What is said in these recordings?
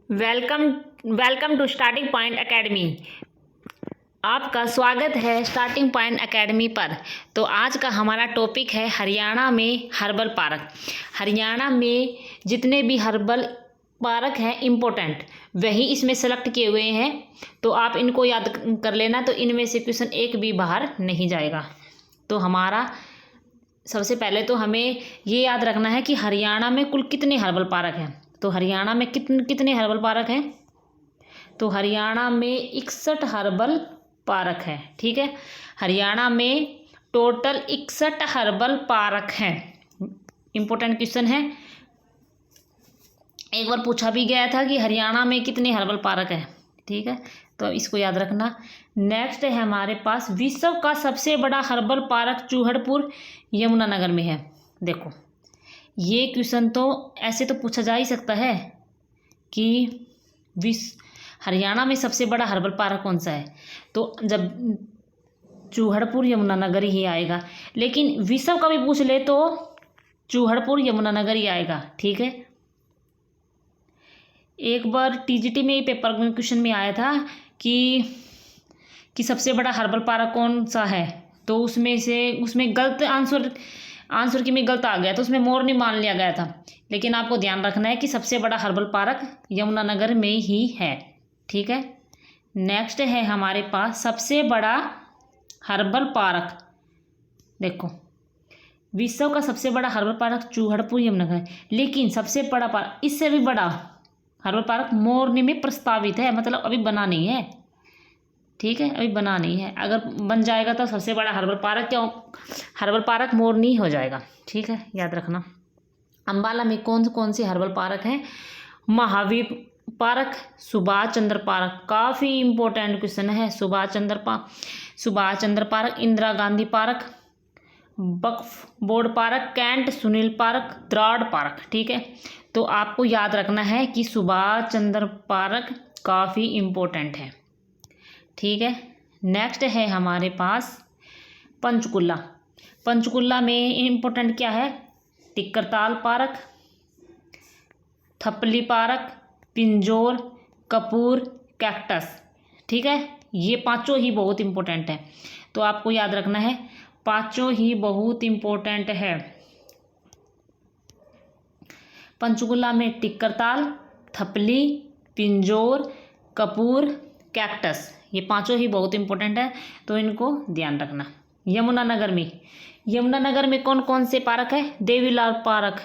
Welcome welcome to starting point academy. आपका स्वागत है स्टार्टिंग पॉइंट एकेडमी पर। तो आज का हमारा टॉपिक है हरियाणा में हर्बल पार्क। हरियाणा में जितने भी हर्बल पार्क हैं इम्पोर्टेंट, वही इसमें सेलेक्ट किए हुए हैं। तो आप इनको याद कर लेना, तो इनमें से क्वेश्चन एक भी बाहर नहीं जाएगा। तो हमारा सबसे पहले तो हमें ये याद रखना है कि हरियाणा में कुल कितने हर्बल पार्क हैं। तो हरियाणा में कितने हर्बल पार्क हैं? तो हरियाणा में 61 हर्बल पार्क हैं। ठीक है, हरियाणा में टोटल 61 हर्बल पार्क हैं। इम्पोर्टेंट क्वेश्चन है, एक बार पूछा भी गया था कि हरियाणा में कितने हर्बल पार्क हैं। ठीक है, तो इसको याद रखना। नेक्स्ट है हमारे पास, विश्व का सबसे बड़ा हर्बल पार्क चूहड़पुर यमुनानगर में है। देखो, ये क्वेश्चन तो ऐसे तो पूछा जा ही सकता है कि हरियाणा में सबसे बड़ा हर्बल पार्क कौन सा है, तो जब चूहड़पुर यमुनानगर ही आएगा। लेकिन विश्व का भी पूछ ले तो चूहड़पुर यमुनानगर ही आएगा। ठीक है, एक बार टीजीटी में पेपर में क्वेश्चन में आया था कि सबसे बड़ा हर्बल पार्क कौन सा है, तो उसमें गलत आंसर की में गलत आ गया, तो उसमें मोरनी मान लिया गया था। लेकिन आपको ध्यान रखना है कि सबसे बड़ा हर्बल पार्क यमुनानगर में ही है। ठीक है, नेक्स्ट है हमारे पास सबसे बड़ा हर्बल पार्क। देखो, विश्व का सबसे बड़ा हर्बल पार्क चूहड़पुर यमुनानगर, लेकिन सबसे बड़ा पार्क, इससे भी बड़ा हर्बल पार्क मोरनी में प्रस्तावित है, मतलब अभी बना नहीं है। ठीक है, अभी बना नहीं है, अगर बन जाएगा तो सबसे बड़ा हर्बल पार्क मोरनी हो जाएगा। ठीक है, याद रखना। अंबाला में कौन कौन से हर्बल पार्क हैं? महावीर पार्क, सुभाष चंद्र पार्क, काफ़ी इम्पोर्टेंट क्वेश्चन है। Subhash Chandra park, Indira Gandhi park, Waqf board park, cantt Sunil park, द्राड़ पार्क। ठीक है, तो आपको याद रखना है कि सुभाष चंद्र पार्क काफ़ी इम्पोर्टेंट है। ठीक है, नेक्स्ट है हमारे पास पंचकुला। पंचकुला में इम्पोर्टेंट क्या है? Tikkartal park, Thapli park, Pinjore, Kapur, cactus. ठीक है, ये पांचों ही बहुत इम्पोर्टेंट है, तो आपको याद रखना है, पांचों ही बहुत इम्पोर्टेंट है। पंचकुला में टिक्करताल, थपली, पिंजौर, कपूर, कैक्टस, ये पांचों ही बहुत इंपॉर्टेंट है, तो इनको ध्यान रखना। यमुनानगर में कौन कौन से पार्क है? देवीलाल पार्क,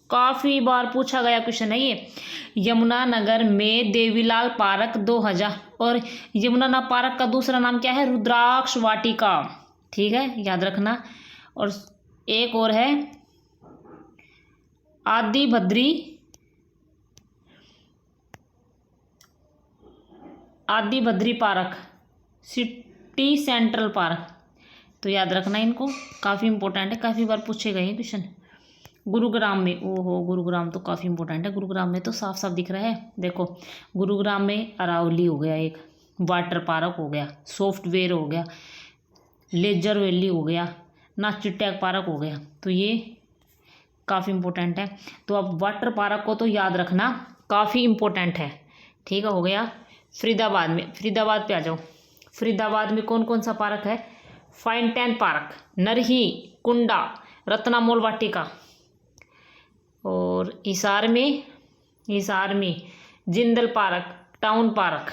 काफ़ी बार पूछा गया क्वेश्चन है ये। यमुनानगर में देवीलाल पार्क 2000, और यमुना पार्क का दूसरा नाम क्या है? रुद्राक्ष वाटिका। ठीक है, याद रखना। और एक और है आदि Badri park, city central park, तो याद रखना इनको, काफ़ी इंपॉर्टेंट है, काफ़ी बार पूछे गए हैं क्वेश्चन। गुरुग्राम में, ओहो, गुरुग्राम तो काफ़ी इंपॉर्टेंट है। गुरुग्राम में तो साफ साफ दिख रहा है। देखो, गुरुग्राम में अरावली हो गया, एक वाटर पार्क हो गया, सॉफ्टवेयर हो गया, लेजर वैली हो गया, नाचिटैक पार्क हो गया, तो ये काफ़ी इम्पोर्टेंट है। तो अब वाटर पार्क को तो याद रखना, काफ़ी इम्पोर्टेंट है। ठीक है, हो गया। फरीदाबाद पे आ जाओ। फरीदाबाद में कौन कौन सा पार्क है? फाउंटेन पार्क, नरही, कुंडा, रत्नामोल वाटिका, और हिसार में Jindal park, town park.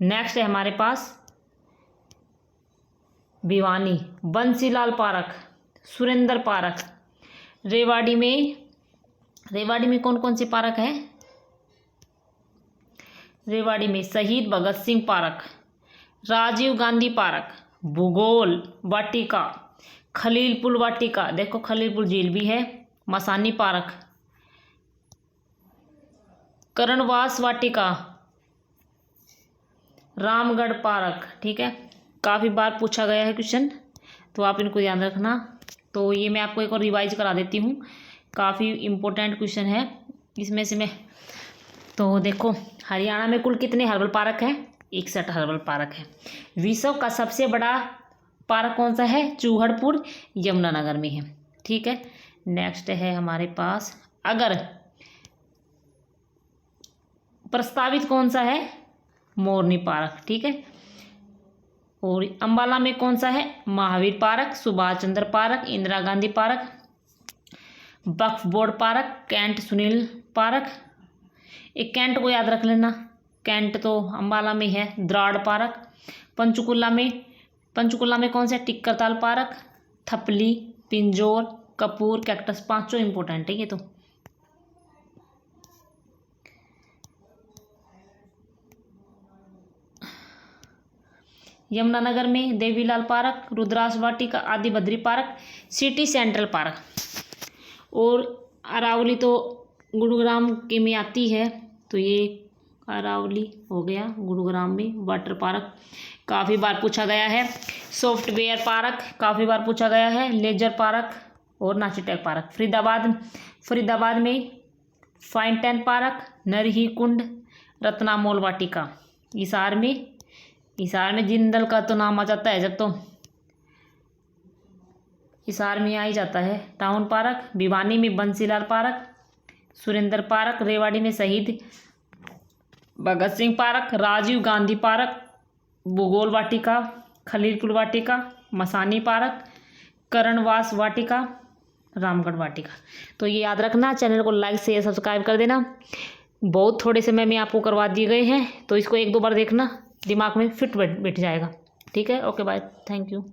Next है हमारे पास भिवानी, बंसीलाल पार्क, सुरेंद्र पार्क। रेवाड़ी में कौन कौन से पार्क हैं? रेवाड़ी में शहीद भगत सिंह पार्क, राजीव गांधी पार्क, भूगोल वाटिका, खलीलपुर वाटिका, देखो खलीलपुर झील भी है, मसानी पार्क, करणवास वाटिका, रामगढ़ पार्क। ठीक है, काफ़ी बार पूछा गया है क्वेश्चन, तो आप इनको ध्यान रखना। तो ये मैं आपको एक और रिवाइज करा देती हूँ, काफ़ी इम्पोर्टेंट क्वेश्चन है इसमें से मैं। तो देखो, हरियाणा में कुल कितने हर्बल पार्क हैं? 61 हर्बल पार्क है। विश्व का सबसे बड़ा पार्क कौन सा है? चूहड़पुर यमुनानगर में है। ठीक है, नेक्स्ट है हमारे पास, अगर प्रस्तावित कौन सा है? मोरनी पार्क, ठीक है। और अम्बाला में कौन सा है? Mahavir park, Subhash Chandra park, Indira Gandhi park, Waqf board park, cantt Sunil park. एक कैंट को याद रख लेना, कैंट तो अम्बाला में है। द्राड़ पार्क। पंचकुला में कौन सा है? Tikkartal park, Thapli, Pinjore, Kapur, cactus. पांचों इंपॉर्टेंट है ये तो। यमुनानगर में देवीलाल पार्क, रुद्रास वाटिका, आदि Badri park, city central park. और अरावली तो गुरुग्राम के में आती है, तो ये अरावली हो गया गुरुग्राम में। वाटर पार्क काफ़ी बार पूछा गया है। सॉफ्टवेयर पार्क काफ़ी बार पूछा गया है। लेजर पार्क और नाचीटेक पार्क। फरीदाबाद में फाइनटेन पार्क, नरही कुंड, रत्नामोल वाटिका। हिसार में जिंदल का तो नाम आ जाता है जब, तो हिसार में आ ही जाता है। Town park. भिवानी में बंसीलाल पार्क, सुरेंद्र पार्क। रेवाड़ी में शहीद भगत सिंह पार्क, राजीव गांधी पार्क, भूगोल वाटिका, खलीलपुर वाटिका, मसानी पार्क, करणवास वाटिका, रामगढ़ वाटिका। तो ये याद रखना। चैनल को लाइक शेयर सब्सक्राइब कर देना। बहुत थोड़े समय में आपको करवा दिए गए हैं, तो इसको 1-2 बार देखना, दिमाग में फिट बैठ जाएगा। ठीक है, ओके बाय, थैंक यू।